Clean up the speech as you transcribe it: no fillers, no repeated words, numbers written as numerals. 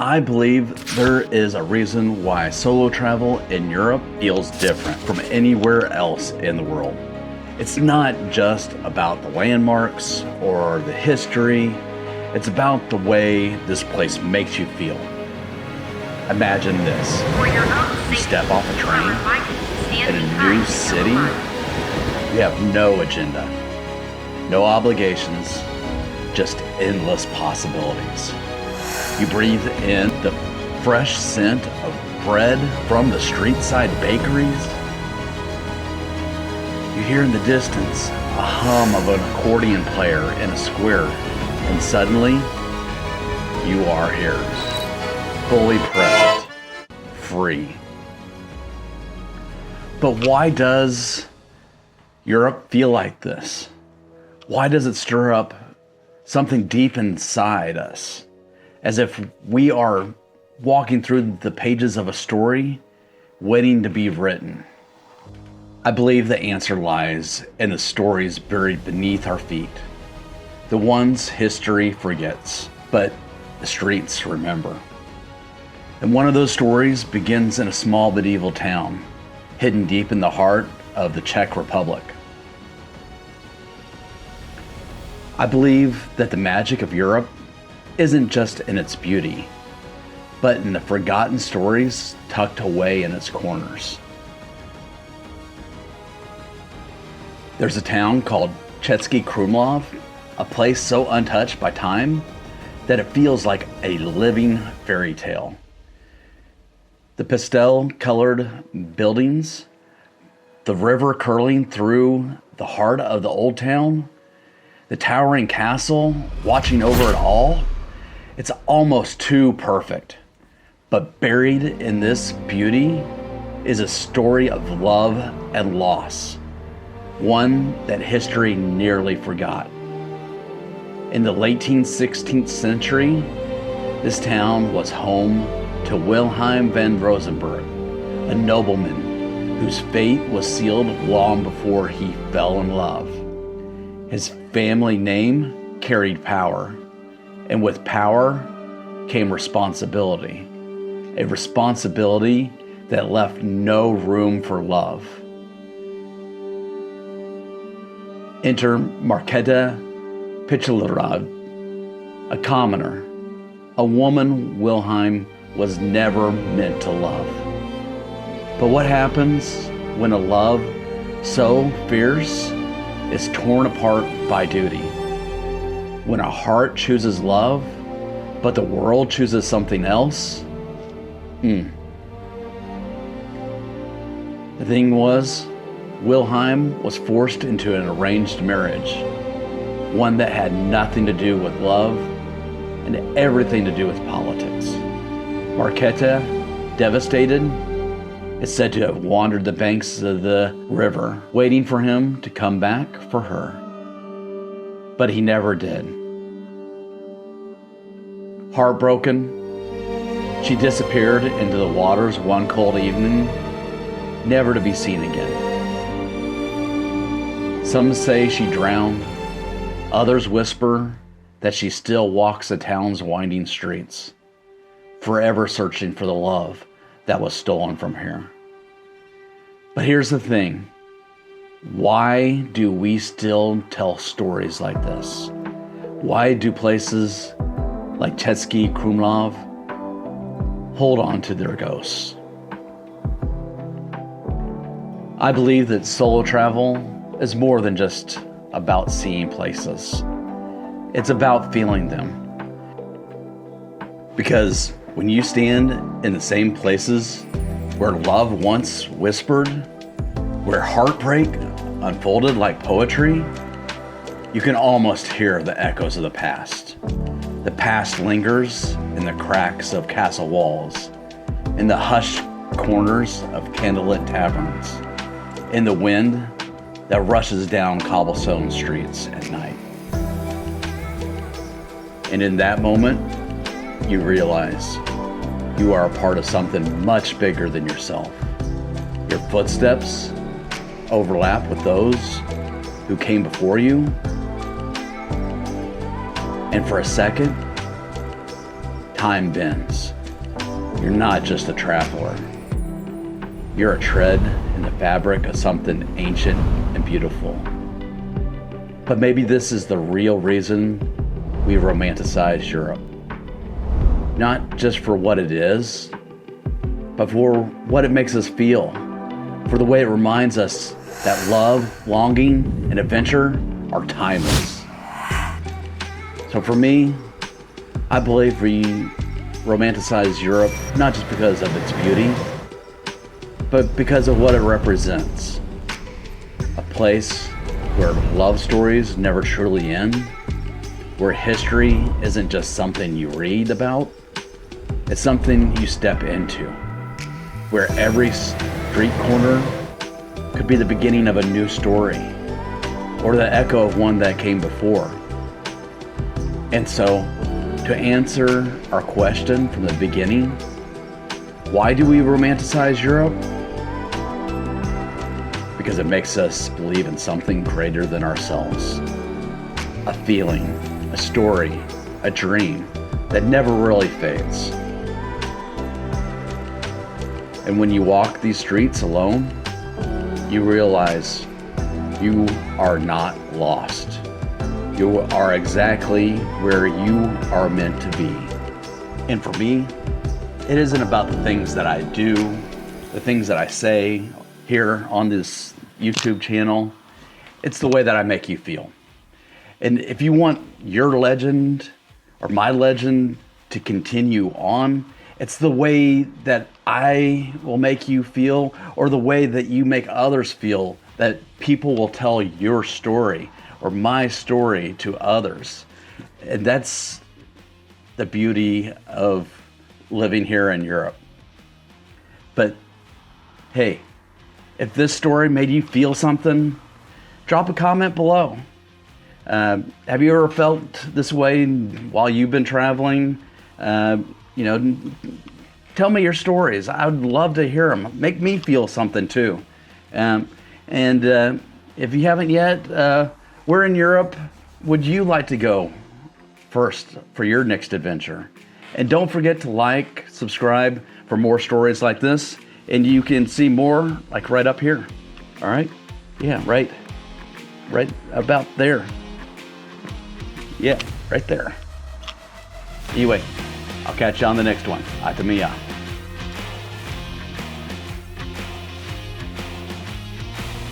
I believe there is a reason why solo travel in Europe feels different from anywhere else in the world. It's not just about the landmarks or the history, it's about the way this place makes you feel. Imagine this. You step off a train in a new city. You have no agenda, no obligations, just endless possibilities. You breathe in the fresh scent of bread from the street-side bakeries. You hear in the distance a hum of an accordion player in a square, and suddenly you are here, fully present, free. But why does Europe feel like this? Why does it stir up something deep inside us, as if we are walking through the pages of a story waiting to be written? I believe the answer lies in the stories buried beneath our feet, the ones history forgets, but the streets remember. And one of those stories begins in a small medieval town, hidden deep in the heart of the Czech Republic. I believe that the magic of Europe isn't just in its beauty, but in the forgotten stories tucked away in its corners. There's a town called Český Krumlov, a place so untouched by time that it feels like a living fairy tale. The pastel-colored buildings, the river curling through the heart of the old town, the towering castle watching over it all, it's almost too perfect. But buried in this beauty is a story of love and loss, one that history nearly forgot. In the late 16th century, this town was home to Wilhelm van Rosenberg, a nobleman whose fate was sealed long before he fell in love. His family name carried power, and with power came responsibility, a responsibility that left no room for love. Enter Markéta Pichelrod, a commoner, a woman Wilhelm was never meant to love. But what happens when a love so fierce is torn apart by duty? When a heart chooses love, but the world chooses something else? The thing was, Wilhelm was forced into an arranged marriage, one that had nothing to do with love and everything to do with politics. Markéta, devastated, is said to have wandered the banks of the river, waiting for him to come back for her. But he never did. Heartbroken, she disappeared into the waters one cold evening, never to be seen again. Some say she drowned. Others whisper that she still walks the town's winding streets, forever searching for the love that was stolen from her. But here's the thing. Why do we still tell stories like this? Why do places like Český Krumlov hold on to their ghosts? I believe that solo travel is more than just about seeing places. It's about feeling them. Because when you stand in the same places where love once whispered, where heartbreak unfolded like poetry, you can almost hear the echoes of the past. The past lingers in the cracks of castle walls, in the hushed corners of candlelit taverns, in the wind that rushes down cobblestone streets at night. And in that moment, you realize you are a part of something much bigger than yourself. Your footsteps overlap with those who came before you. And for a second, time bends. You're not just a traveler. You're a tread in the fabric of something ancient and beautiful. But maybe this is the real reason we romanticize Europe. Not just for what it is, but for what it makes us feel, for the way it reminds us that love, longing, and adventure are timeless. So for me, I believe we romanticize Europe not just because of its beauty, but because of what it represents. A place where love stories never truly end, where history isn't just something you read about, it's something you step into, where every street corner could be the beginning of a new story, or the echo of one that came before. And so, to answer our question from the beginning, why do we romanticize Europe? Because it makes us believe in something greater than ourselves. A feeling, a story, a dream that never really fades. And when you walk these streets alone, you realize you are not lost. You are exactly where you are meant to be. And for me, it isn't about the things that I do, the things that I say here on this YouTube channel. It's the way that I make you feel. And if you want your legend or my legend to continue on, it's the way that I will make you feel, or the way that you make others feel, that people will tell your story or my story to others. And that's the beauty of living here in Europe. But hey, if this story made you feel something, drop a comment below. Have you ever felt this way while you've been traveling? Tell me your stories. I would love to hear them. Make me feel something too. And if you haven't yet, where in Europe would you like to go first for your next adventure? And don't forget to like, subscribe for more stories like this. And you can see more like right up here. All right? Yeah, right about there. Yeah, right there. Anyway, I'll catch you on the next one. Atamia.